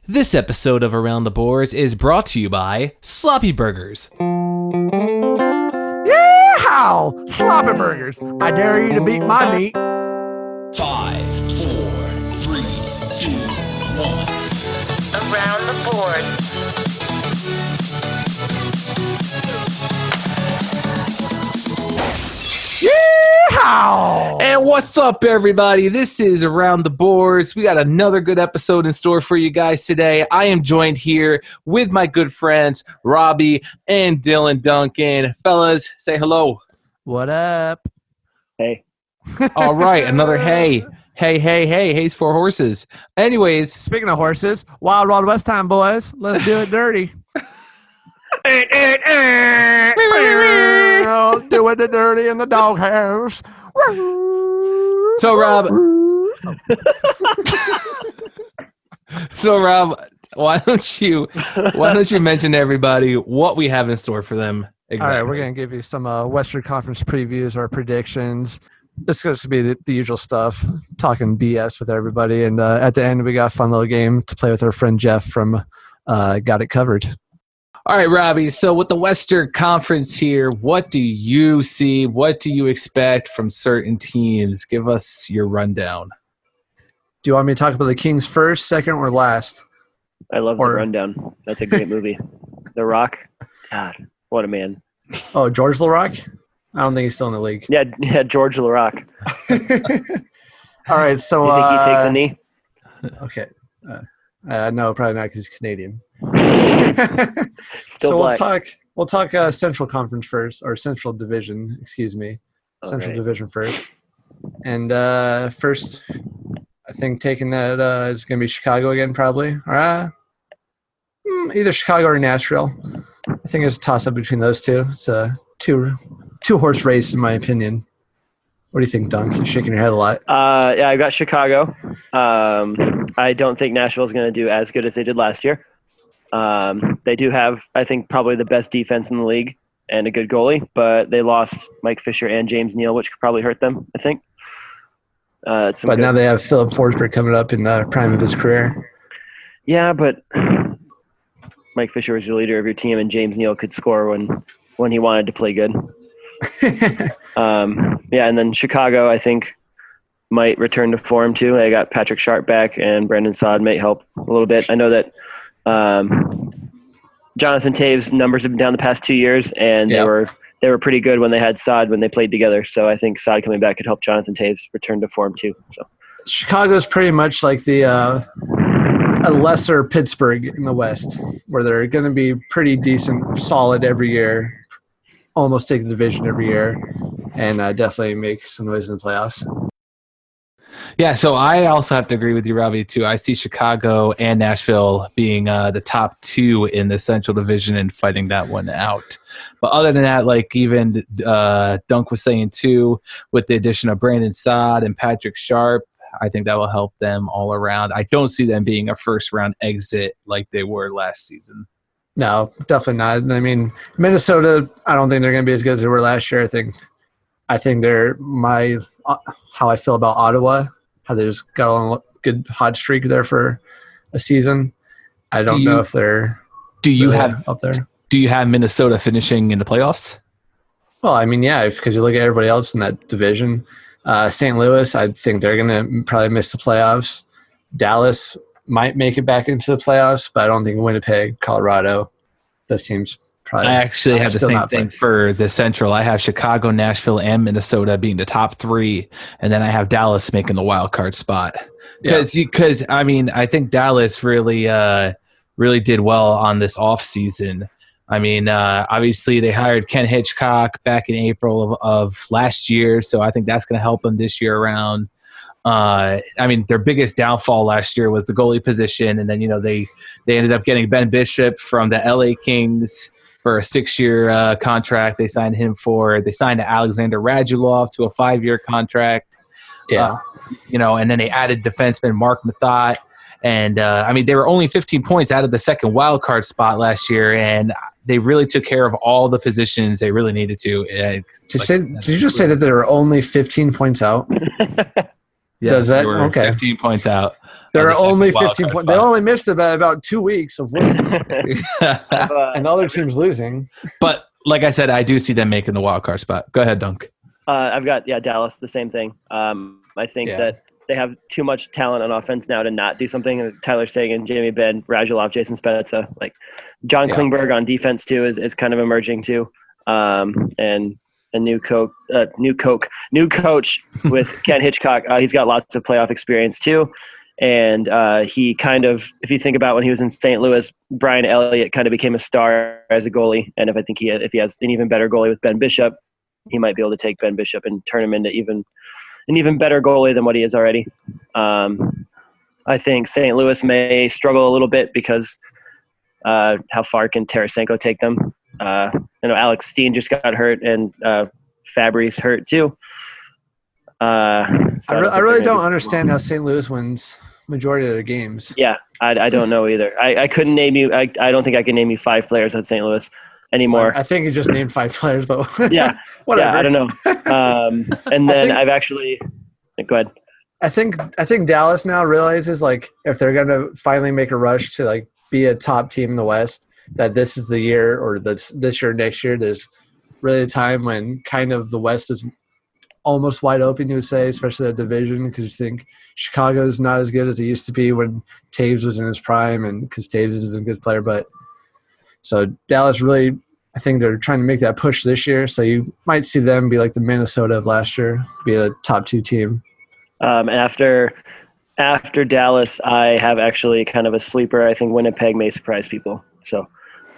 This episode of Around the Boards is brought to you by Sloppy Burgers. Yeehaw! Sloppy Burgers. I dare you to beat my meat. 5, 4, 3, 2, 1. Around the board. Yeehaw! And what's up, everybody? This is Around the Boards. We got another good episode in store for you guys today. I am joined here with my good friends, Robbie and Dylan Duncan. Fellas, say hello. What up? Hey. All right, another hey. Hey, hey, hey. Hey's for horses. Anyways. Speaking of horses, Wild Wild West time, boys. Let's do it dirty. Doing the dirty in the doghouse. So, Rob, why don't you mention to everybody what we have in store for them? Exactly. All right, we're going to give you some Western Conference previews, our predictions. It's going to be the usual stuff, talking BS with everybody. And at the end, we got a fun little game to play with our friend Jeff from Got It Covered. All right, Robbie. So with the Western Conference here, what do you see? What do you expect from certain teams? Give us your rundown. Do you want me to talk about the Kings first, second, or last? I love The Rundown. That's a great movie. The Rock. God, what a man. Oh, George LaRock? I don't think he's still in the league. Yeah, George LaRock. All right, so... You think he takes a knee? Okay. No, probably not because he's Canadian. Still so black. we'll talk Central Conference first, or Central Division, excuse me. Central Division first. And first, I think taking that is going to be Chicago again, probably. Either Chicago or Nashville. I think it's a toss-up between those two. It's a two-horse race, in my opinion. What do you think, Dunk? You're shaking your head a lot. Yeah, I got Chicago. I don't think Nashville's going to do as good as they did last year. They do have, I think, probably the best defense in the league and a good goalie, but they lost Mike Fisher and James Neal, which could probably hurt them, I think. But now they have Philip Forsberg coming up in the prime of his career. Yeah, but Mike Fisher was the leader of your team, and James Neal could score when he wanted to play good. Yeah, and then Chicago, I think, might return to form too. They got Patrick Sharp back, and Brandon Saad may help a little bit. I know that Jonathan Taves' numbers have been down the past 2 years, and they were pretty good when they had Saad when they played together. So I think Saad coming back could help Jonathan Taves return to form too. So Chicago's pretty much like the a lesser Pittsburgh in the West, where they're going to be pretty decent, solid every year, almost take the division every year, and definitely make some noise in the playoffs. Yeah, so I also have to agree with you, Robbie, too. I see Chicago and Nashville being the top two in the Central Division and fighting that one out. But other than that, like even Dunk was saying, too, with the addition of Brandon Saad and Patrick Sharp, I think that will help them all around. I don't see them being a first-round exit like they were last season. No, definitely not. I mean, Minnesota, I don't think they're going to be as good as they were last year. I think they're how I feel about Ottawa, how they just got on a good hot streak there for a season. I don't know if they're up there. Do you have Minnesota finishing in the playoffs? Well, I mean, yeah, because you look at everybody else in that division. St. Louis, I think they're going to probably miss the playoffs. Dallas might make it back into the playoffs, but I don't think Winnipeg, Colorado, those teams probably. I actually have the same thing for the Central. I have Chicago, Nashville, and Minnesota being the top three, and then I have Dallas making the wild card spot. Because I mean, I think Dallas really did well on this off season. I mean, obviously they hired Ken Hitchcock back in April of last year, so I think that's going to help them this year around. I mean, their biggest downfall last year was the goalie position, and then they ended up getting Ben Bishop from the LA Kings for a 6-year contract. They signed Alexander Radulov to a 5-year contract. Yeah, and then they added defenseman Mark Mathot, and I mean they were only 15 points out of the second wild card spot last year, and they really took care of all the positions they really needed to. Did you just say that they were only 15 points out? Yeah, Does that? they were Okay. 15 points out. There of are the only wild 15 card points. They spot. only missed about 2 weeks of wins, and the other team's losing. But like I said, I do see them making the wild card spot. Go ahead, Dunk. I've got Dallas, the same thing. I think that they have too much talent on offense now to not do something. Tyler Sagan, Jamie Benn, Radulov, Jason Spezza, like John Klingberg on defense too is kind of emerging too. And a new coach with Ken Hitchcock. He's got lots of playoff experience too. And he kind of, if you think about when he was in St. Louis, Brian Elliott kind of became a star as a goalie. And if he has an even better goalie with Ben Bishop, he might be able to take Ben Bishop and turn him into an even better goalie than what he is already. I think St. Louis may struggle a little bit because how far can Tarasenko take them? Alex Steen just got hurt, and Fabry's hurt too. I really don't understand how St. Louis wins majority of their games. Yeah, I don't know either. I couldn't name you. I don't think I can name you 5 players at St. Louis anymore. I think you just named 5 players, but yeah, whatever. Yeah, I don't know. And then I've actually go ahead. I think Dallas now realizes, like, if they're gonna finally make a rush to like be a top team in the West, that this is the year, or this year, next year. There's really a time when kind of the West is almost wide open, you would say, especially that division, because you think Chicago's not as good as it used to be when Taves was in his prime, and because Taves is a good player. But so Dallas really, I think they're trying to make that push this year. So you might see them be like the Minnesota of last year, be a top 2 team. After Dallas, I have actually kind of a sleeper. I think Winnipeg may surprise people. So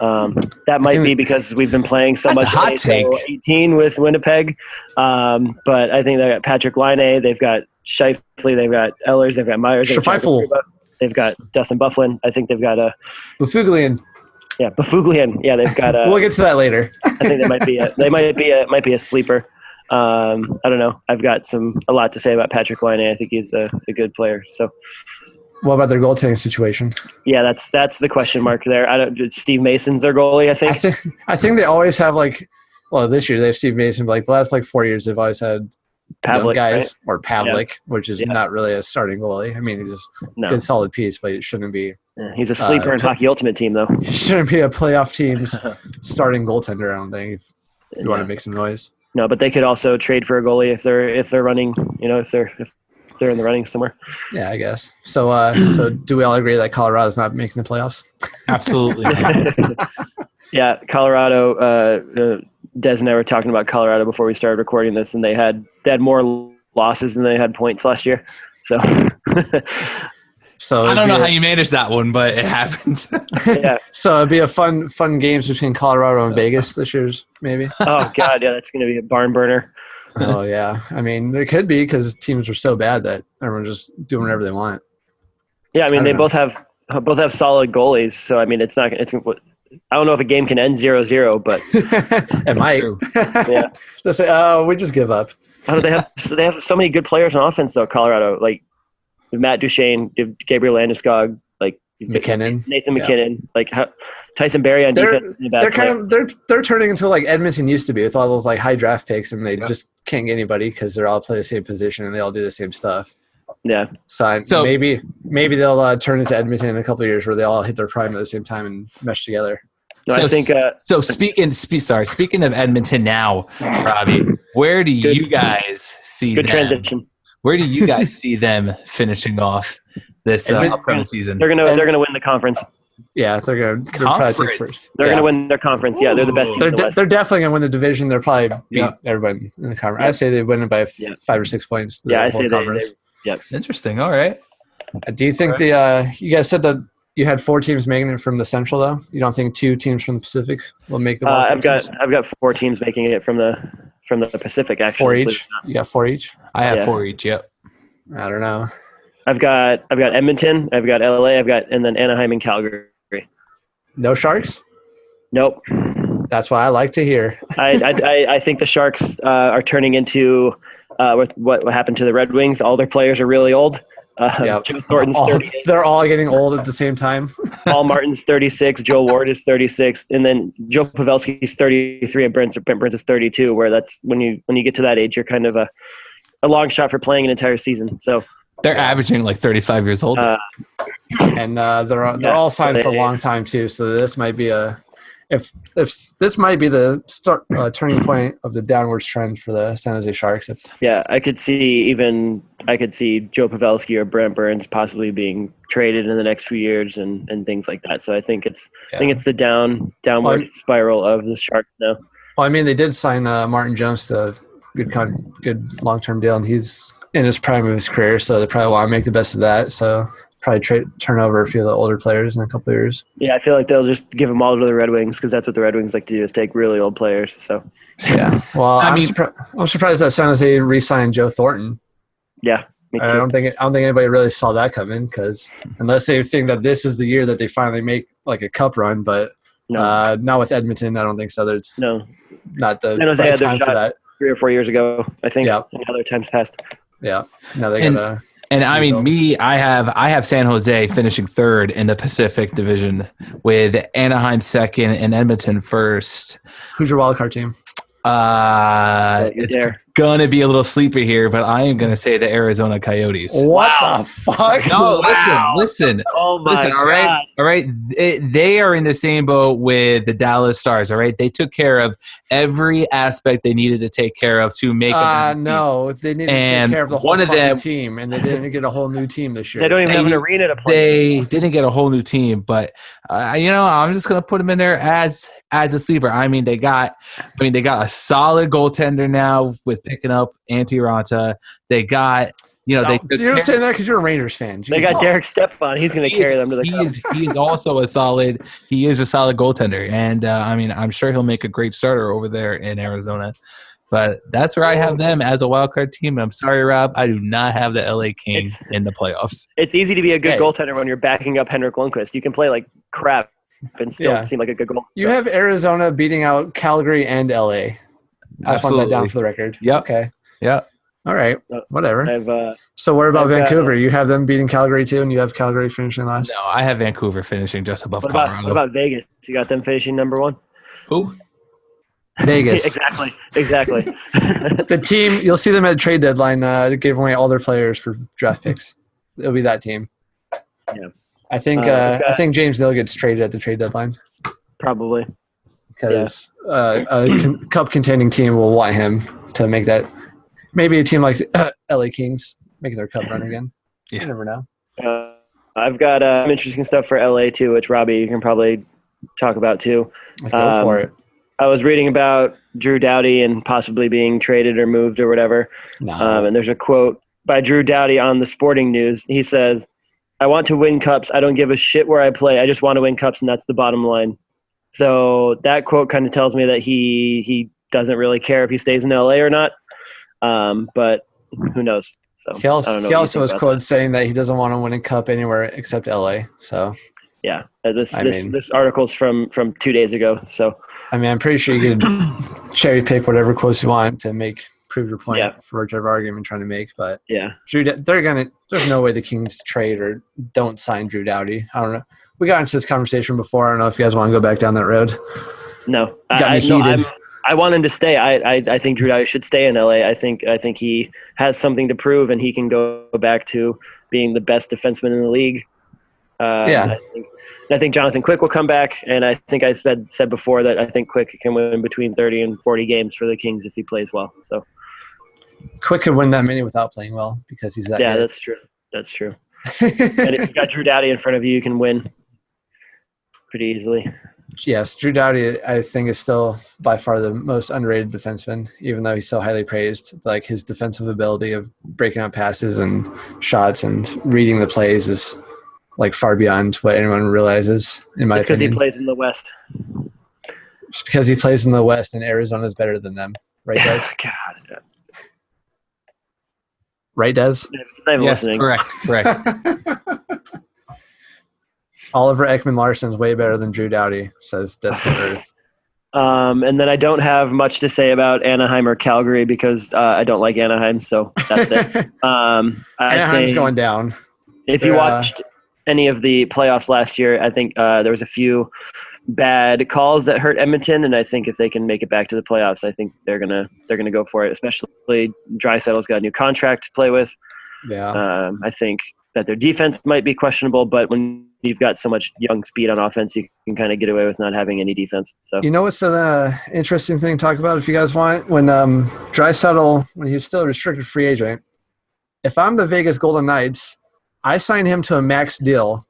that might be because we've been playing so much hot take. 18 with Winnipeg. But I think they got Patrick Laine, they've got Scheifele, they've got Ehlers, they've got Myers, they've got Dustin Byfuglien. I think they've got Byfuglien. Yeah, Byfuglien. Yeah, they've got we'll get to that later. I think they might be a sleeper. I don't know. I've got a lot to say about Patrick Laine. I think he's a good player. So, what about their goaltending situation? Yeah, that's the question mark there. Steve Mason's their goalie, I think. I think they always have this year they have Steve Mason, but like the last 4 years they've always had Pavlik, guys, right? or Pavlik, which is not really a starting goalie. I mean, he's just a good solid piece, but it shouldn't be. Yeah, he's a sleeper in Hockey Ultimate Team, though. He shouldn't be a playoff team's starting goaltender, I don't think, if you want to make some noise. No, but they could also trade for a goalie if they're running, if they're in the running somewhere. Yeah, I guess. So do we all agree that Colorado's not making the playoffs? Absolutely. Yeah, Colorado. Des and I were talking about Colorado before we started recording this, and they had more losses than they had points last year. So, I don't know how you managed that one, but it happened. Yeah. So it'd be a fun games between Colorado and Vegas this year's maybe. Oh God, yeah, that's going to be a barn burner. Oh yeah, I mean it could be because teams are so bad that everyone's just doing whatever they want. Yeah, I mean they both have solid goalies, so I mean it's not. I don't know if a game can end 0-0, but it might. Yeah, they'll say, we just give up. They have so many good players on offense though. Colorado, like Matt Duchene, Gabriel Landeskog, like McKinnon, Nathan McKinnon, like Tyson Barrie on defense. They're turning into like Edmonton used to be with all those like high draft picks, and they just can't get anybody because they're all play the same position and they all do the same stuff. Yeah. So maybe they'll turn into Edmonton in a couple of years where they all hit their prime at the same time and mesh together. No, I think. So speaking of Edmonton now, Robbie, where do you guys see good them? Transition? Where do you guys see them finishing off this upcoming season? They're gonna win the conference. Yeah, they're probably first. They're gonna win their conference. Yeah, they're the best team. They're definitely gonna win the division. They'll probably beat everybody in the conference. I say they win it by 5 or 6 points. I say conference. Yeah. Interesting. All right. Do you think you guys said that you had 4 teams making it from the Central though? You don't think 2 teams from the Pacific will make the? I've got 4 teams making it from the Pacific. Actually, 4 each. You got 4 each. I have 4 each. Yep. I don't know. I've got Edmonton. I've got LA. and then Anaheim and Calgary. No Sharks? Nope. That's what I like to hear. I think the Sharks are turning into what happened to the Red Wings. All their players are really old. Joe Thornton's 38. They're all getting old at the same time. Paul Martin's 36. Joe Ward is 36. And then Joe Pavelski's 33 and Brent Burns is 32, where that's when you get to that age, you're kind of a long shot for playing an entire season. So They're averaging like 35 years old. And they're all signed for a long time too. So this might be if this might be the turning point of the downwards trend for the San Jose Sharks. I could see Joe Pavelski or Brent Burns possibly being traded in the next few years and things like that. So I think it's the downward spiral of the Sharks now. Well, I mean, they did sign Martin Jones to a good long-term deal, and he's in his prime of his career, so they probably want to make the best of that. So probably turn over a few of the older players in a couple of years. Yeah, I feel like they'll just give them all to the Red Wings because that's what the Red Wings like to do is take really old players. So yeah, well, I'm surprised that San Jose re-signed Joe Thornton. Yeah, me too. I don't think anybody really saw that coming because unless they think that this is the year that they finally make like a cup run, but not with Edmonton, I don't think so. There's not the right time for that. 3 or 4 years ago, I think. Yeah. In other times past. Yeah. No, they got And I mean, I have San Jose finishing third in the Pacific Division with Anaheim second and Edmonton first. Who's your wild card team? It's gonna be a little sleepy here, but I am gonna say the Arizona Coyotes. What the fuck? No, listen. Oh my listen, God. all right. They are in the same boat with the Dallas Stars. All right, they took care of every aspect they needed to take care of to make. No, they didn't take care of the whole team, and they didn't get a whole new team this year. They don't even have an arena to play. They didn't get a whole new team, but I'm just gonna put them in there as a sleeper. I mean, they got a solid goaltender now with picking up Antti Raanta. They got, you're saying that because you're a Rangers fan. Jeez. They got Derek Stepan. He's going to carry them to the cup. He's also a solid goaltender. And, I'm sure he'll make a great starter over there in Arizona. But that's where I have them as a wild card team. I'm sorry, Rob. I do not have the LA Kings in the playoffs. It's easy to be a good goaltender when you're backing up Henrik Lundqvist. You can play like crap and still seem like a good goal. You have Arizona beating out Calgary and LA. I just want that down for the record. Yep. Okay. Yep. All right. Whatever. So what about Vancouver? You have them beating Calgary too, and you have Calgary finishing last? No, I have Vancouver finishing just above Colorado. What about Vegas? You got them finishing number 1? Who? Vegas. Exactly. The team, you'll see them at trade deadline. They gave away all their players for draft picks. It'll be that team. Yeah. I think James Neal gets traded at the trade deadline. Probably. Because a cup-contending team will want him to make that. Maybe a team like LA Kings making their cup run again. Yeah. You never know. I've got interesting stuff for LA too, which Robbie, you can probably talk about too. Go for it. I was reading about Drew Doughty and possibly being traded or moved or whatever. No. And there's a quote by Drew Doughty on the Sporting News. He says, "I want to win cups. I don't give a shit where I play. I just want to win cups, and that's the bottom line." So that quote kind of tells me that he doesn't really care if he stays in LA or not. But who knows? So he also was quoted saying that he doesn't want to win a cup anywhere except LA. So yeah, this article's from 2 days ago. So I mean, I'm pretty sure you could cherry pick whatever quotes you want to prove your point for whichever argument you're trying to make. But yeah, there's no way the Kings trade or don't sign Drew Doughty. I don't know. We got into this conversation before. I don't know if you guys want to go back down that road. No, got me heated. I want him to stay. I think Drew Doughty should stay in LA. I think he has something to prove, and he can go back to being the best defenseman in the league. I think Jonathan Quick will come back, and I think I said before that I think Quick can win between 30 and 40 games for the Kings if he plays well. So Quick could win that many without playing well because he's that good. Yeah, that's true. That's true. And if you got Drew Doughty in front of you, you can win pretty easily. Yes, Drew Doughty, I think, is still by far the most underrated defenseman, even though he's so highly praised. Like his defensive ability of breaking out passes and shots and reading the plays is like far beyond what anyone realizes, in my opinion. Because he plays in the West. It's because he plays in the West and Arizona's better than them. Right, Des? God. Right, Des? I'm yes, listening. correct. Oliver Ekman-Larsson's way better than Drew Doughty, says Destin Earth. And then I don't have much to say about Anaheim or Calgary because I don't like Anaheim, so that's it. Anaheim's going down. If you watched any of the playoffs last year, I think there was a few bad calls that hurt Edmonton, and I think if they can make it back to the playoffs, I think they're gonna go for it. Especially Draisaitl's got a new contract to play with. Yeah. I think that their defense might be questionable, but when you've got so much young speed on offense, you can kind of get away with not having any defense. So You know what's an interesting thing to talk about if you guys want? When Draisaitl, when he was still a restricted free agent, if I'm the Vegas Golden Knights, I sign him to a max deal,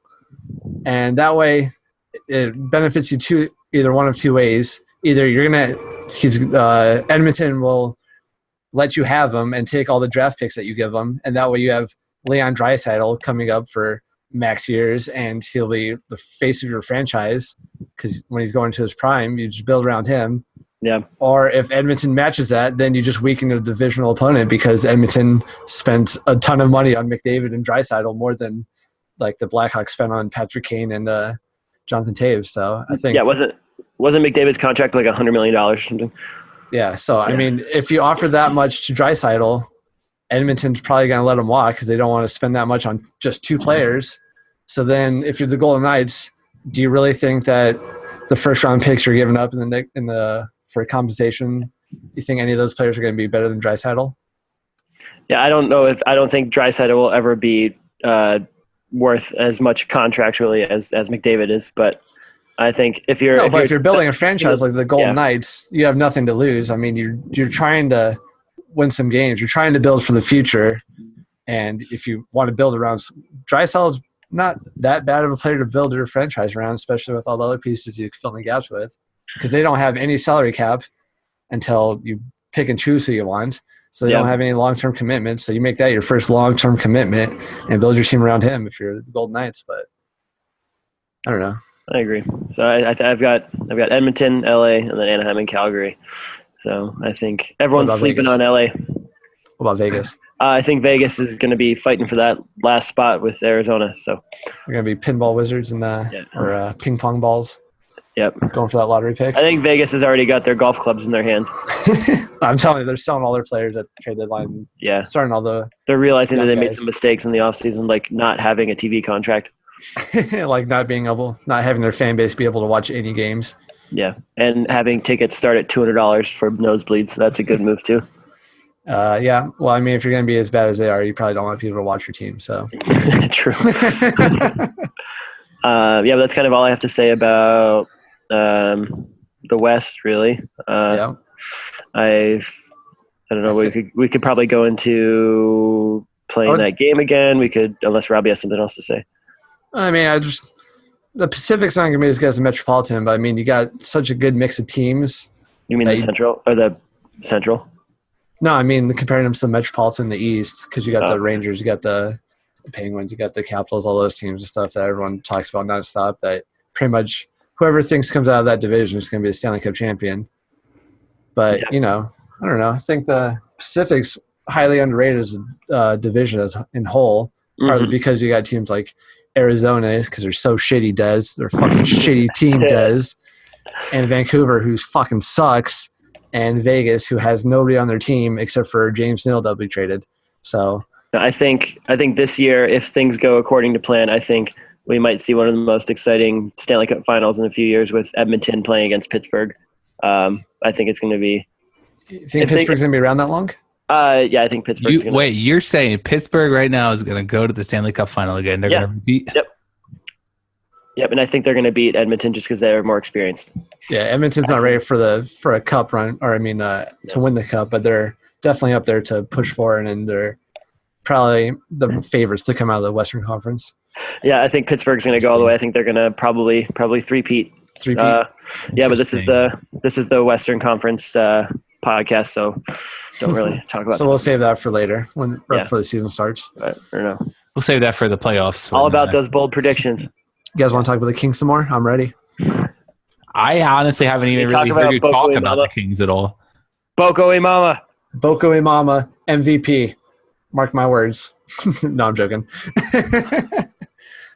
and that way it benefits you either one of two ways. Either Edmonton will let you have him and take all the draft picks that you give him, and that way you have Leon Draisaitl coming up for max years, and he'll be the face of your franchise because when he's going to his prime, you just build around him. yeah, Or if Edmonton matches that, then you just weaken a divisional opponent because Edmonton spent a ton of money on McDavid and Draisaitl, more than like the Blackhawks spent on Patrick Kane and Jonathan Taves. So I think wasn't McDavid's contract like $100 million or something? Yeah, so I mean, if you offer that much to Draisaitl, Edmonton's probably going to let him walk because they don't want to spend that much on just two players. So then, if you're the Golden Knights, do you really think that the first round picks you're giving up for compensation, you think any of those players are going to be better than Draisaitl? Yeah, I don't think Draisaitl will ever be worth as much contractually as McDavid is, but I think if you're building a franchise like the Golden Knights, you have nothing to lose. I mean, you're trying to win some games. You're trying to build for the future, and if you want to build around, Draisaitl's not that bad of a player to build your franchise around, especially with all the other pieces you can fill in the gaps with, because they don't have any salary cap until you pick and choose who you want. So they don't have any long-term commitments. So you make that your first long-term commitment and build your team around him if you're the Golden Knights. But I don't know. I agree. So I've got Edmonton, LA, and then Anaheim and Calgary. So I think everyone's sleeping Vegas? on LA. What about Vegas? I think Vegas is going to be fighting for that last spot with Arizona. So We're going to be pinball wizards or ping pong balls. Yep. Going for that lottery pick. I think Vegas has already got their golf clubs in their hands. I'm telling you, they're selling all their players at the trade deadline. Yeah. Starting all the They're realizing that they made guys. some mistakes in the offseason, like not having a TV contract. like not having their fan base be able to watch any games. Yeah. And having tickets start at $200 for nosebleeds. That's a good move too. Yeah. Well, I mean, if you're going to be as bad as they are, you probably don't want people to watch your team. So True. But that's kind of all I have to say about the West, really. yeah. I don't know. We could probably go into playing that game again. We could, unless Robbie has something else to say. I mean, the Pacific's not going to be as good as the Metropolitan, but I mean, you got such a good mix of teams. You mean the Central or the Central? No, I mean comparing them to the Metropolitan in the East, because you got the Oh. Rangers, you got the Penguins, you got the Capitals, all those teams and stuff that everyone talks about nonstop. That pretty much whoever thinks comes out of that division is going to be the Stanley Cup champion. But I don't know. I think the Pacific's highly underrated as a division as in whole, partly because you got teams like Arizona, because they're so shitty. They're fucking shitty team. And Vancouver, who fucking sucks. And Vegas, who has nobody on their team except for James Neal that'll be traded. So I think this year, if things go according to plan, I think we might see one of the most exciting Stanley Cup finals in a few years with Edmonton playing against Pittsburgh. I think it's going to be. You think Pittsburgh's going to be around that long? Yeah, I think Pittsburgh's going to. Wait, you're saying Pittsburgh right now is going to go to the Stanley Cup final again? They're going to beat. Yep, and I think they're going to beat Edmonton just because they're more experienced. Yeah, Edmonton's not ready for a cup run, or to win the cup, but they're definitely up there to push for it, and they're probably the favorites to come out of the Western Conference. Yeah, I think Pittsburgh's going to go all the way. I think they're going to probably three-peat. But this is the Western Conference podcast, so don't really talk about. So we'll save that for later right before the season starts. I don't know. We'll save that for the playoffs. All about those bold predictions. You guys want to talk about the Kings some more? I'm ready. I honestly haven't even really heard you talk about the Kings at all. Boko Imama. Boko Imama, MVP. Mark my words. No, I'm joking.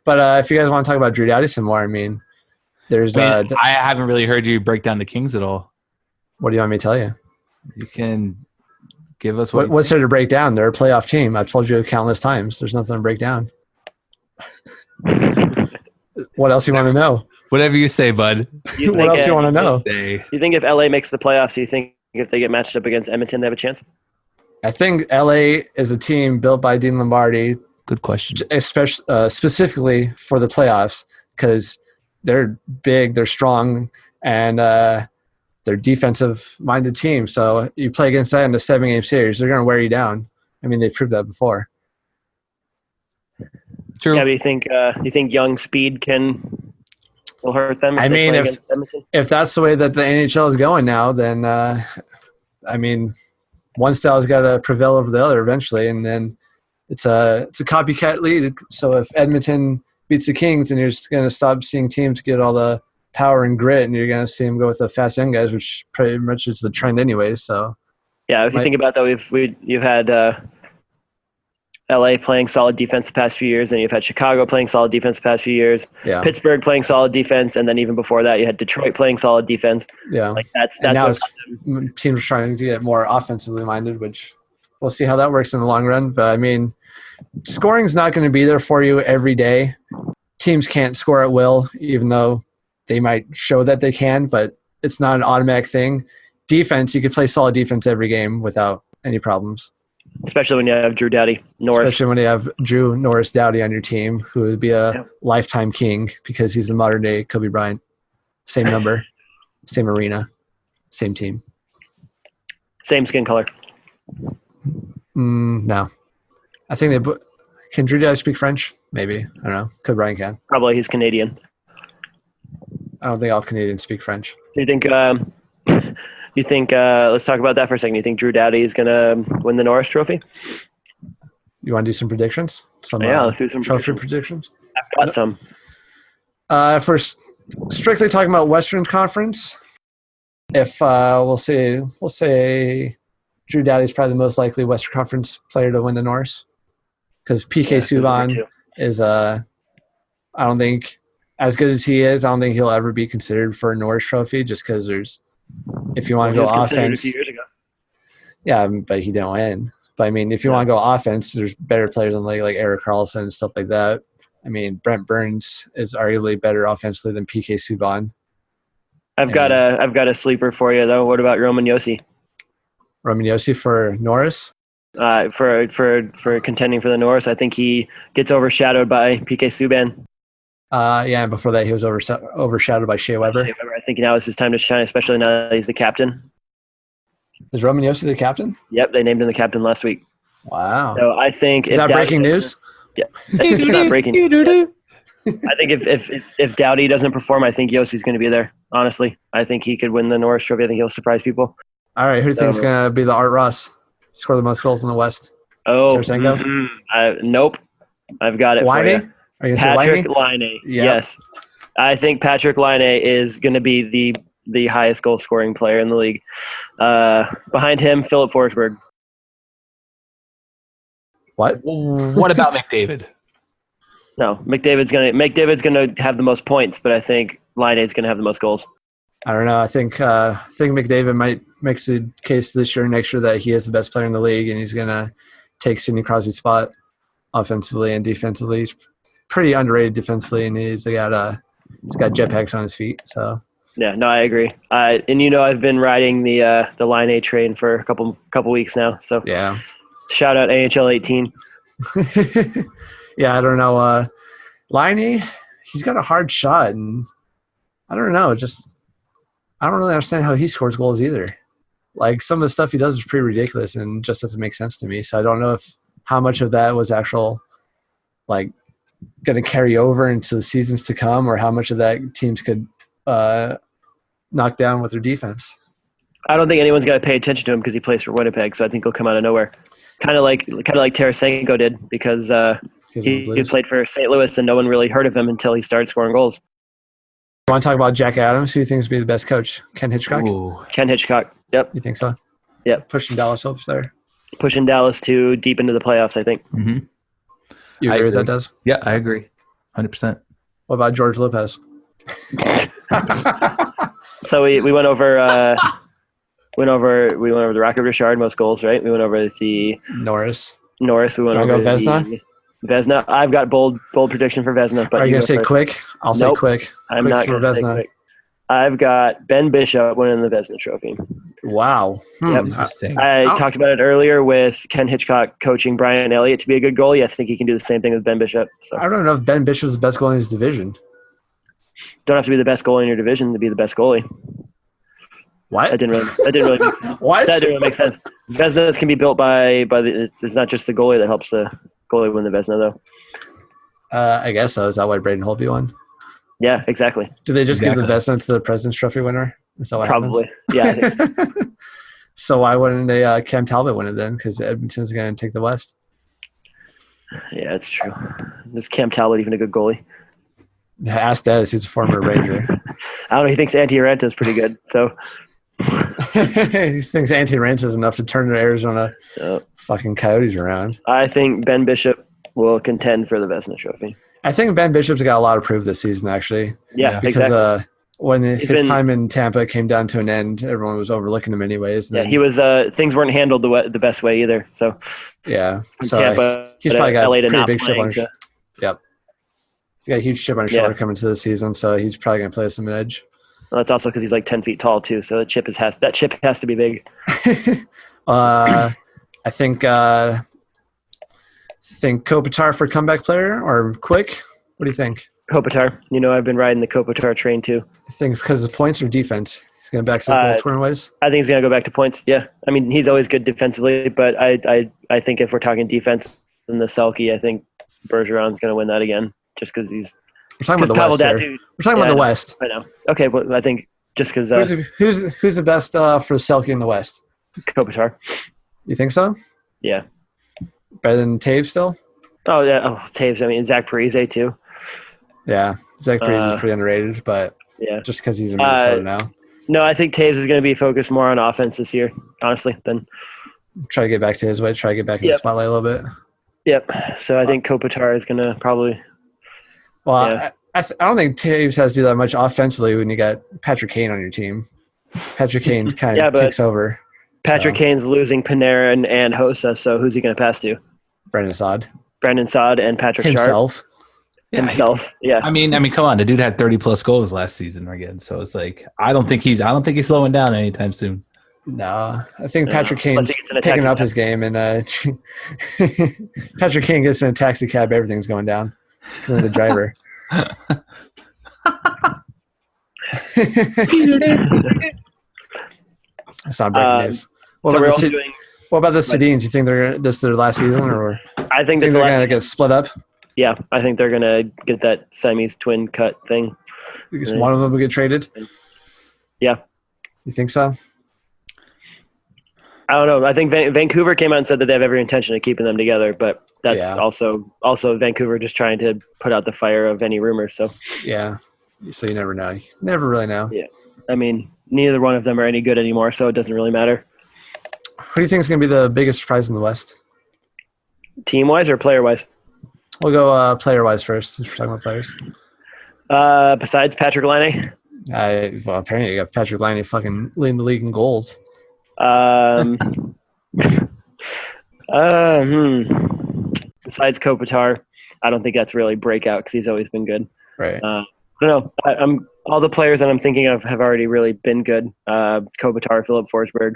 But if you guys want to talk about Drew Doughty some more, I mean, there's. I haven't really heard you break down the Kings at all. What do you want me to tell you? You can give us what's there to break down. They're a playoff team. I've told you countless times. There's nothing to break down. What else you want to know? Whatever you say, bud. What else you want to know? You think if LA makes the playoffs, you think if they get matched up against Edmonton, they have a chance? I think LA is a team built by Dean Lombardi, Good question. especially specifically for the playoffs, because they're big, they're strong, and they're defensive-minded team. So you play against that in the 7-game series, they're going to wear you down. I mean, they've proved that before. True. Yeah, but you think young speed will hurt them? I mean, if that's the way that the NHL is going now, then I mean, one style's got to prevail over the other eventually, and then it's a copycat league. So if Edmonton beats the Kings, then you're just going to stop seeing teams get all the power and grit, and you're going to see them go with the fast young guys, which pretty much is the trend anyways. So yeah, if you think about that, you've had LA playing solid defense the past few years, and you've had Chicago playing solid defense the past few years. Yeah. Pittsburgh playing solid defense, and then even before that, you had Detroit playing solid defense. Yeah, like that's now what teams are trying to get more offensively minded, which we'll see how that works in the long run. But I mean, scoring's not going to be there for you every day. Teams can't score at will, even though they might show that they can, but it's not an automatic thing. Defense, you could play solid defense every game without any problems. Especially when you have Drew Doughty, Norris. Especially when you have Drew Norris Doughty on your team, who would be a lifetime king because he's the modern day Kobe Bryant. Same number, same arena, same team. Same skin color. No. I think can Drew Doughty speak French? Maybe. I don't know. Kobe Bryant can. Probably he's Canadian. I don't think all Canadians speak French. Do you think let's talk about that for a second. You think Drew Doughty is going to win the Norris Trophy? You want to do some predictions? Let's do some trophy predictions. I've got some. For strictly talking about Western Conference, if we'll say Drew Doughty is probably the most likely Western Conference player to win the Norris, because PK Subban is I don't think, as good as he is, I don't think he'll ever be considered for a Norris Trophy, just because if you want to go offense. A few years ago. Yeah, but he didn't win. But I mean, if you want to go offense, there's better players than like Erik Karlsson and stuff like that. I mean, Brent Burns is arguably better offensively than PK Subban. I've got a sleeper for you though. What about Roman Josi? Roman Josi for Norris? For contending for the Norris, I think he gets overshadowed by PK Subban. And before that, he was overshadowed by Shea Weber. I think now is his time to shine, especially now that he's the captain. Is Roman Josi the captain? Yep, they named him the captain last week. Wow. So I think is that breaking news? Yeah, it's not breaking news. I think if Doughty doesn't perform, I think Josi's going to be there. Honestly, I think he could win the Norris Trophy. I think he'll surprise people. All right, who do you think is going to be the Art Ross? Score the most goals in the West? Oh, Tarasenko? Nope. I've got it for you. Are you Patrick Laine. Yep. Yes. I think Patrick Laine is going to be the highest goal scoring player in the league. Behind him, Philip Forsberg. What? What about McDavid? No, McDavid's gonna have the most points, but I think Laine's gonna have the most goals. I don't know. I think McDavid might make the case this year, next year, that he is the best player in the league, and he's gonna take Sidney Crosby's spot offensively and defensively. He's pretty underrated defensively, and he's got jetpacks on his feet. So yeah, no, I agree. And I've been riding the Laine train for a couple weeks now. So yeah, shout out AHL 18. Yeah, I don't know. Laine, he's got a hard shot, and I don't know. I don't really understand how he scores goals either. Like, some of the stuff he does is pretty ridiculous and just doesn't make sense to me. So I don't know how much of that was actual, like, going to carry over into the seasons to come, or how much of that teams could knock down with their defense. I don't think anyone's going to pay attention to him because he plays for Winnipeg, so I think he'll come out of nowhere. Kind of like Tarasenko did, because he played for St. Louis and no one really heard of him until he started scoring goals. You want to talk about Jack Adams? Who do you think would be the best coach? Ken Hitchcock? Ooh. Ken Hitchcock. Yep. You think so? Yep. Pushing Dallas up there. Pushing Dallas to deep into the playoffs, I think. Mm-hmm. You agree with that, Des? Yeah, I agree. 100%. What about George Lopez? So we went over the Rocket Richard, most goals, right? We went over the Norris. We went over Vezina. I've got bold prediction for Vezina. But are you going to say Quick? I'll say Quick. I'm not going to say Quick. I've got Ben Bishop winning the Vezina Trophy. Wow. Yep. Interesting. I talked about it earlier with Ken Hitchcock coaching Brian Elliott to be a good goalie. I think he can do the same thing with Ben Bishop. So I don't know if Ben Bishop's the best goalie in his division. don't have to be the best goalie in your division to be the best goalie. What? That didn't really make sense. What? That didn't really make sense. Vezinas can be built by the. It's not just the goalie that helps the goalie win the Vezina, though. I guess so. Is that why Braden Holtby won? Yeah, exactly. Do they just give the Exactly. Vezina to the President's Trophy winner? Is that what Probably. happens? Yeah. I think so. So why wouldn't they Cam Talbot win it then? Because Edmonton's going to take the West. Yeah, it's true. Is Cam Talbot even a good goalie? Ask Dennis, who's a former Ranger. I don't know. He thinks Antti Raanta is pretty good. So He thinks Antti Raanta is enough to turn the Arizona fucking Coyotes around. I think Ben Bishop will contend for the Vezina Trophy. I think Ben Bishop's got a lot to prove this season, actually. Yeah, Because exactly. when He's his been- time in Tampa came down to an end, everyone was overlooking him anyways. And Yeah, then- he was. Things weren't handled the best way either. So Yeah. from So Tampa, he's probably got LA a to pretty not big chip playing on his to- Yep. He's got a huge chip on his Yeah. shoulder coming to the season, so he's probably going to play some edge. Well, that's also because he's like 10 feet tall too. So that chip has to be big. I think Kopitar for comeback player or Quick. What do you think? Kopitar. I've been riding the Kopitar train too. I think because of points or defense. He's going to back some goal scoring ways. I think he's gonna go back to points. Yeah, I mean he's always good defensively, but I think if we're talking defense in the Selke, I think Bergeron's gonna win that again, just because he's. We're talking about the Pavel West here. Datsyuk- We're talking Yeah, about I the know. West. I know. Okay, well, I think just because Who's the best for Selke in the West? Kopitar. You think so? Yeah. Better than Taves still? Oh yeah. Oh, Taves. I mean Zach Parise too. Yeah. Zach Parise is pretty underrated, but Yeah. just because he's in Minnesota now. No, I think Taves is going to be focused more on offense this year, honestly. Then, Try to get back to his way, try to get back in the Yep. spotlight a little bit. yep. So I think Kopitar is going to probably. Well, Yeah. I don't think Taves has to do that much offensively when you got Patrick Kane on your team. Patrick Kane kind of Yeah, but takes over. Patrick So, Kane's losing Panarin and Hossa, so who's he going to pass to? Brendan Saad Brandon Saad and Patrick Sharp himself. himself. Yeah. I mean, come on. The dude had 30 plus goals last season again. So it's like I don't think he's slowing down anytime soon. No, I think No. Patrick Unless Kane's he gets in a picking taxi up cab. his game, and Patrick Kane gets in a taxi cab, everything's going down. The driver. That's not breaking news. What so we're about, also the, doing. what about the Sedins? You think this is their last season, or I think think that's they're the going to last. get split up? Yeah, I think they're going to get that Siamese twin cut thing. Because one of them will get traded. Yeah. You think so? I don't know. I think Vancouver came out and said that they have every intention of keeping them together, but that's Yeah. also Vancouver just trying to put out the fire of any rumor. So, Yeah. So you never know. You never really know. Yeah. I mean, neither one of them are any good anymore, so it doesn't really matter. Who do you think is going to be the biggest surprise in the West? Team-wise or player-wise? We'll go player-wise first, since we're talking about players. Besides Patrick Laine? Well, apparently you got Patrick Laine fucking leading the league in goals. Besides Kopitar, I don't think that's really breakout because he's always been good. Right. I don't know. I'm all the players that I'm thinking of have already really been good. Kopitar, Philip Forsberg,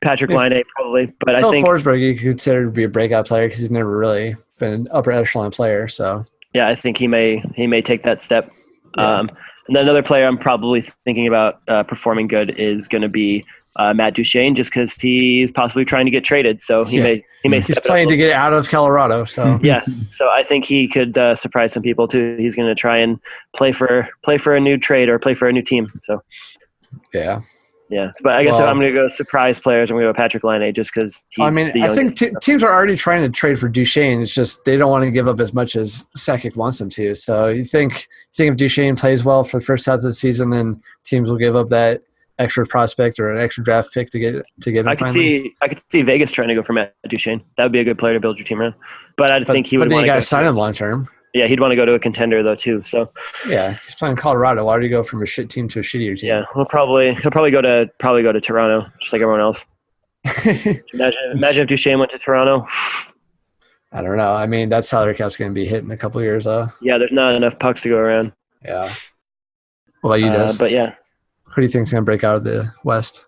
Patrick If- Laine probably, but Phil I think Forsberg you could consider to be a breakout player because he's never really been an upper echelon player. So yeah, I think he may take that step. Yeah. And then another player I'm probably thinking about performing good is going to be Matt Duchene, just because he's possibly trying to get traded. So he may he's step it up playing a to little. get out of Colorado. So Yeah, so I think he could surprise some people too. He's going to try and play for a new trade or play for a new team. So yeah. yeah, but I guess Well- if I'm going to go surprise players, I'm going to go Patrick Laine just because he's I mean, the I think youngest. teams are already trying to trade for Duchesne. It's just they don't want to give up as much as Sakic wants them to. So you think if Duchesne plays well for the first half of the season, then teams will give up that extra prospect or an extra draft pick to get him. I could finally? see Vegas trying to go for Matt Duchene. That would be a good player to build your team around. But I think he would But then want you to got to sign him long term. Yeah, he'd want to go to a contender though too. So Yeah, he's playing Colorado. Why do you go from a shit team to a shittier team? yeah, he'll probably go to Toronto just like everyone else. Imagine if Duchene went to Toronto. I don't know. I mean, that salary cap's going to be hit in a couple of years, though. Yeah, there's not enough pucks to go around. Yeah. What about you, Des? But yeah, Who do you think's going to break out of the West?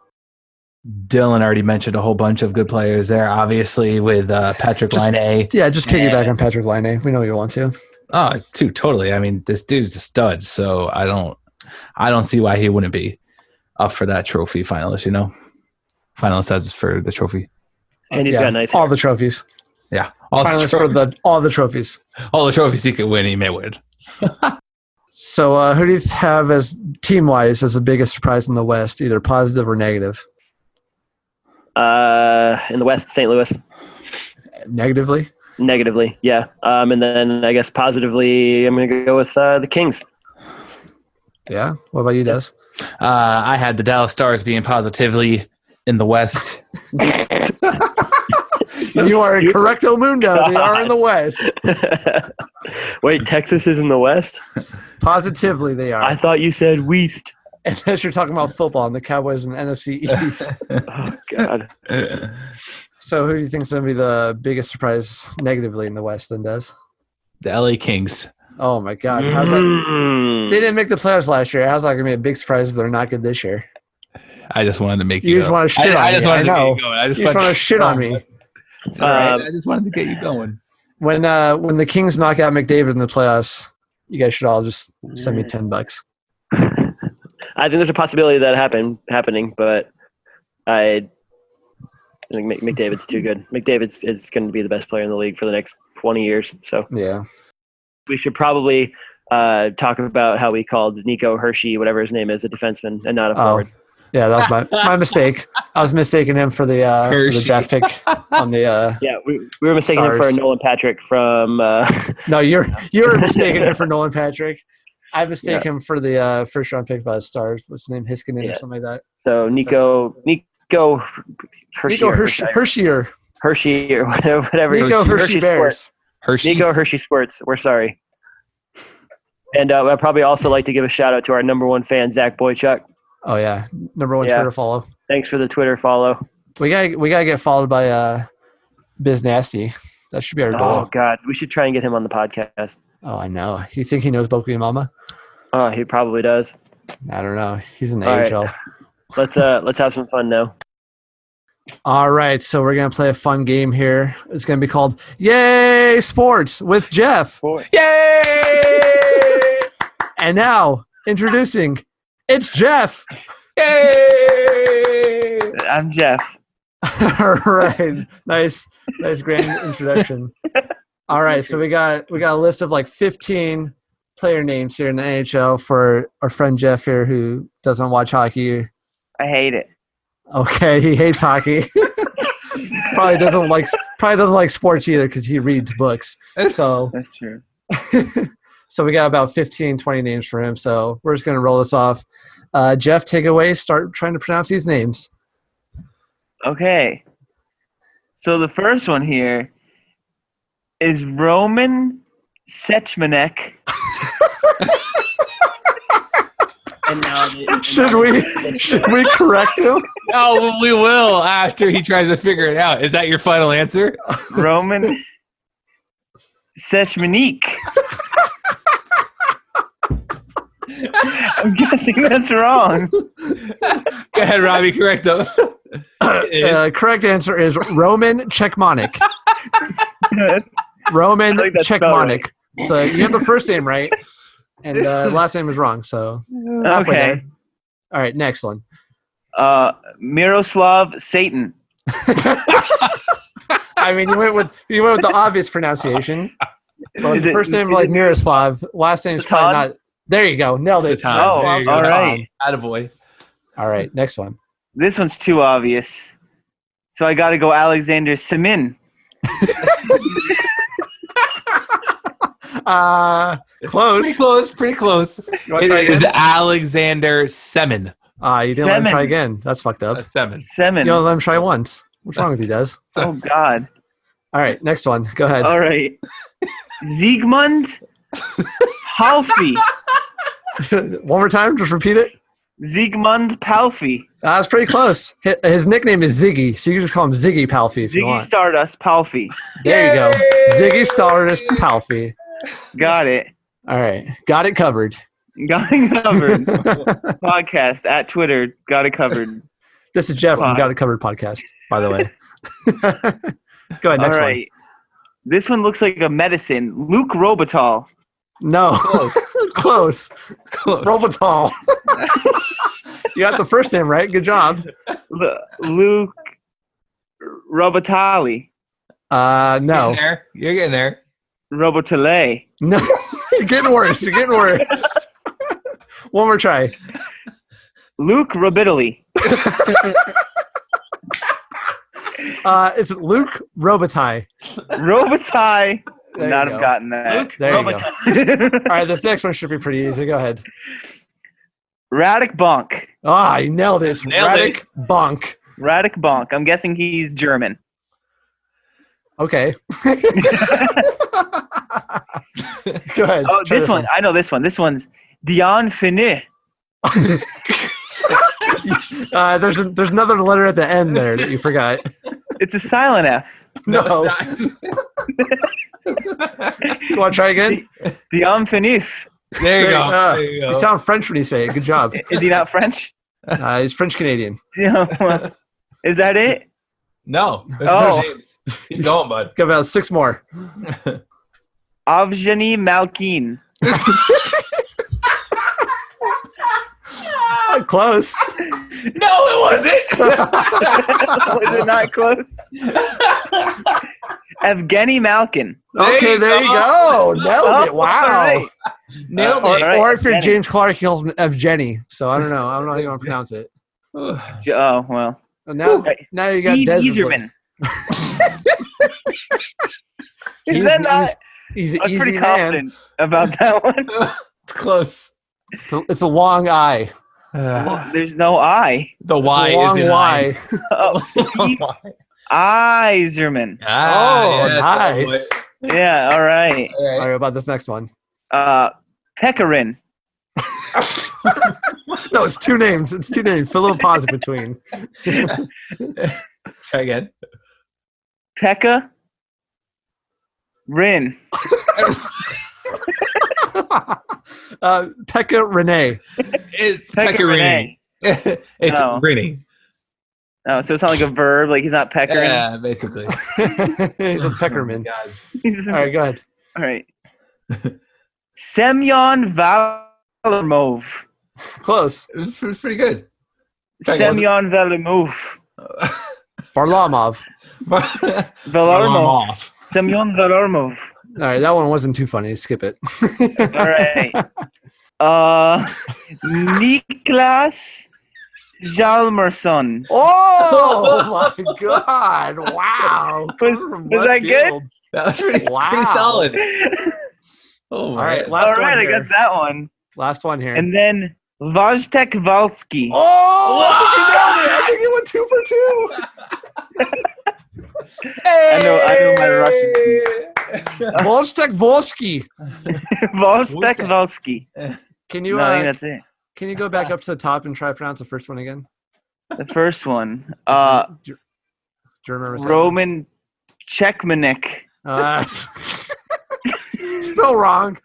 Dylan already mentioned a whole bunch of good players there. Obviously, with Patrick Laine. Yeah, just piggyback on Patrick Laine. We know you want to. Oh, dude, totally. I mean, this dude's a stud, so I don't see why he wouldn't be up for that trophy finalist. Finalist says for the trophy. And he's got nice hair. all the trophies. Yeah, Finalist for all the trophies. all the trophies he could win, he may win. So, who do you have as team-wise as the biggest surprise in the West, either positive or negative? In the West, St. Louis. Negatively? Negatively, yeah. And then I guess positively, I'm going to go with the Kings. Yeah. What about you, Des? I had the Dallas Stars being positively in the West. You are correcto mundo. They are in the West. Wait, Texas is in the West? Positively, they are. I thought you said West. Unless you're talking about football and the Cowboys in the NFC East. Oh, God. So who do you think is going to be the biggest surprise negatively in the West then, Des? The LA Kings. Oh, my God. How's that? They didn't make the playoffs last year. How's that going to be a big surprise if they're not good this year? I just wanted to make You just want to shit on me. I just wanted to get know. you going. You just want to shit on me. It's all right. I just wanted to get you going. When the Kings knock out McDavid in the playoffs, you guys should all just send me $10. I think there's a possibility of that happening, but I think McDavid's too good. McDavid's is going to be the best player in the league for the next 20 years. So yeah, we should probably talk about how we called Nico Hershey, whatever his name is, a defenseman and not a forward. Yeah, that was my mistake. I was mistaking him for the draft pick on the. Yeah, we were mistaking him for Nolan Patrick from. No, you're mistaking him for Nolan Patrick. I mistake him for the first round pick by the Stars. What's his name? Hiskinen or something like that. So Nico Hershey or whatever. Nico Hershey Bears. Nico Hershey Squirts. We're sorry. And I'd probably also like to give a shout out to our number one fan, Zach Boychuk. Oh yeah, number one Twitter follow. Thanks for the Twitter follow. We gotta get followed by Biz Nasty. That should be our goal. Oh God, we should try and get him on the podcast. Oh, I know. You think he knows Boku and Mama? Oh, he probably does. I don't know. He's in the All AHL. Right. Let's have some fun now. All right, so we're gonna play a fun game here. It's gonna be called Yay Sports with Jeff. Yay! And now introducing, it's Jeff. Yay! I'm Jeff. All right, nice grand introduction. All right, so we got a list of like 15 player names here in the NHL for our friend Jeff here who doesn't watch hockey. I hate it. Okay, he hates hockey. probably doesn't like sports either because he reads books. So That's true. so we got about 15, 20 names for him. So we're just gonna roll this off. Jeff, take it away. Start trying to pronounce these names. Okay. So the first one here is Roman Sechmanek. And now Should we correct him? Oh, we will after he tries to figure it out. Is that your final answer? Roman Sechmanek. I'm guessing that's wrong. Go ahead, Robbie. Correct them. Correct answer is Roman Chekmanik. Roman I think that's Chekmanik. So you have the first name right, and last name is wrong. So halfway Okay. there. All right, next one. Miroslav Satan. I mean, you went with the obvious pronunciation. Well, Is the it- first name is like it- Miroslav. Last name's probably Satan? not. There you go. Nailed it. Satan. Oh, There you go. all right. Attaboy. All right, next one. This one's too obvious. So I got to go Alexander Semin. Close. Pretty close. You want to try It is again? Alexander Semin. You didn't let him Semin. try again. That's fucked up. Semin. Semin. You only let him try once. What's wrong with you, Des? Oh, God. All right, next one. Go ahead. All right. Ziegmund Palfi. One more time. Just repeat it. Ziegmund Palfi. That's pretty close. His nickname is Ziggy, so you can just call him Ziggy Palfi if you Ziggy want. Stardust Palfi. There you go. Ziggy Stardust Palfi. Got it. All right. Got it covered. Got it covered. Podcast at Twitter. Got it covered. This is Jeff from Wow. Got It Covered podcast, by the way. Go ahead, All next right. This one looks like a medicine. Luke Robitol. one. No. Close. Close. Robital. You got the first name right. Good job. Luke Robitali. No. You're getting there. Robotale. No. You're getting worse. You're getting worse. One more try. Luke Robitali. It's Luke Robitaille. Robitaille. There Not you have go. gotten that. There you go. All right, this next one should be pretty easy. Go ahead. Radic Bonk. Ah, you nailed it. Nailed Radic Bonk. Radic Bonk. I'm guessing he's German. Okay. Go ahead. Oh, Try this one. I know this one. This one's Dion Finu. There's another letter at the end there that you forgot. It's a silent F. No. You want to try again? Dion Finif. There you go. Ah, There you go. You sound French when you say it. Good job. Is he not French? He's French Canadian. Yeah, is that it? No. Oh. Keep going, bud. Got about 6 more. Avgeny Malkin. Close. No, it Was it not close? Evgeny Malkin. Okay, there you go. Nailed it. Wow. All right. Nailed All it. right. Or if you're Evgeny. James Clark, he calls him Evgeny. So I don't know. I don't know how you want to pronounce it. Oh, well. Now you got Steve Des. Easerman. Is He's, that not? he's an I was easy pretty man. confident about that one. It's close. It's a long I. There's no I. The It's Y a long is an Y. Oh, Steve Eiserman. Oh, yeah, nice. Yeah, all right. All right, about this next one. Pekarin. No, it's 2 names. It's 2 names. Fill a pause in between. Try again. Pekka Rin. Pekka Renee. It's Pekka pecorine. It's No. grinning. Oh, so it's not like a verb, like he's not Pekarin. Yeah, basically. He's a Peckerman. God. All right, go ahead. All right. Semyon Varlamov. Close. It was pretty good. Try again. Semyon Varlamov. Varlamov. Varlamov. Off. Semyon Varlamov. All right, that one wasn't too funny. Skip it. All right. Niklas Hjalmarsson. Oh my God! Wow. Coming from was left that good? field. That was pretty Wow. solid. Oh, All right, man. last All right, one I here. got that one. Last one here. And then Wojtek Walski. Oh, I think you nailed it. I think you went 2 for 2. I know my Russian. Volstek Volsky. Wojtek Walski. Can you No, I think that's it. can you go back up to the top and try to pronounce the first one again? The first one. Do you remember saying Roman Czechmanik. that? Still wrong.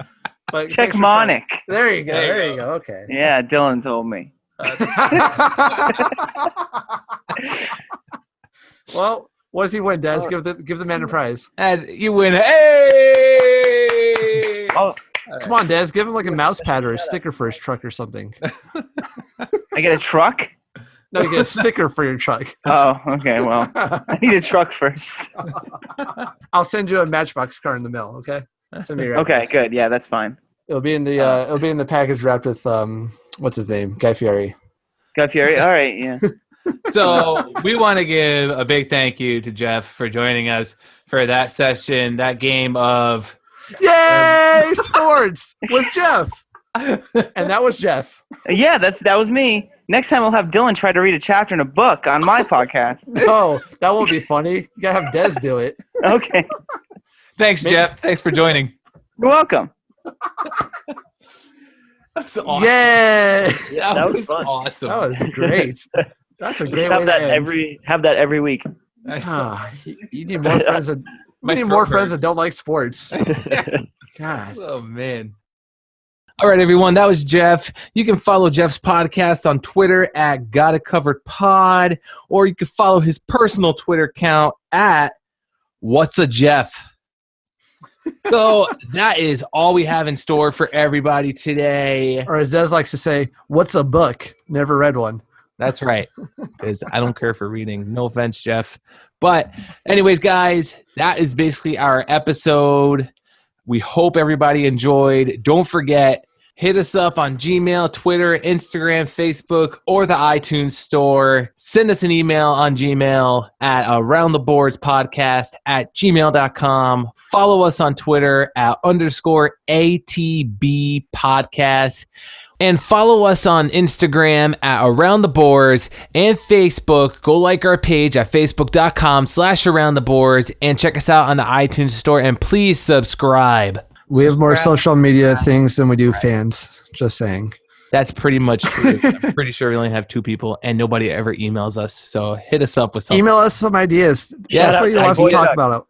But thanks for trying. Czechmonic. There you go. There you There you go. go. Okay. Yeah, Dylan told me. Well, what does he win, Des? Give the man a prize. And you win. Hey! Oh, Come on, Des. Give him like a mouse pad or a sticker for his truck or something. I get a truck? No, you get a sticker for your truck. Oh, okay. Well, I need a truck first. I'll send you a Matchbox car in the mail. Okay. Send me your Okay, address. good. Yeah, that's fine. It'll be in the package wrapped with what's his name, Guy Fieri. Guy Fieri? All right, yeah. So we want to give a big thank you to Jeff for joining us for that session, that game of Yay, sports with Jeff, and that was Jeff. Yeah, that was me. Next time we'll have Dylan try to read a chapter in a book on my podcast. No, that won't be funny. You gotta have Des do it. Okay. Thanks, Jeff. Thanks for joining. You're welcome. That's awesome. Yay! That was fun. awesome. That was great. That's a We great should way have to that end. have that every week. Ah, you need more friends that My we need more throat friends hurts. that don't like sports. God. Oh man. All right, everyone. That was Jeff. You can follow Jeff's podcast on Twitter at Got It Covered Pod, or you can follow his personal Twitter account at What's a Jeff. So that is all we have in store for everybody today. Or as Des likes to say, what's a book? Never read one. That's right. Because I don't care for reading. No offense, Jeff. But anyways, guys, that is basically our episode. We hope everybody enjoyed. Don't forget, hit us up on Gmail, Twitter, Instagram, Facebook, or the iTunes store. Send us an email on Gmail at aroundtheboardspodcast@gmail.com. Follow us on Twitter at _ATB podcast. And follow us on Instagram at Around the Boards and Facebook. Go like our page at facebook.com/aroundtheboards and check us out on the iTunes store. And please subscribe. We have more social media things than we do fans. Just saying. That's pretty much true. I'm pretty sure we only have 2 people and nobody ever emails us. So hit us up with something. Email us some ideas. Yeah, That's what you want us to talk about.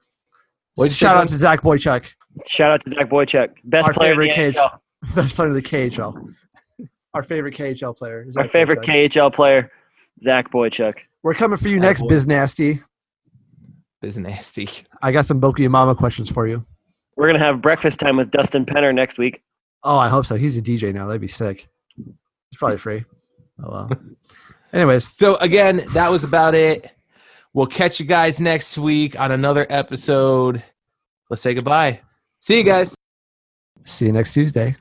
Shout out to Zach Boychuk. Shout out to Zach Boychuk, best Our player in favorite the NHL. Best player of the KHL. Our favorite KHL player. Our favorite KHL player, Zach Boychuk. We're coming for you next, Biz Nasty. Biz Nasty. I got some Boku Mama questions for you. We're going to have breakfast time with Dustin Penner next week. Oh, I hope so. He's a DJ now. That'd be sick. He's probably free. Oh, well. Anyways. So, again, that was about it. We'll catch you guys next week on another episode. Let's say goodbye. See you guys. See you next Tuesday.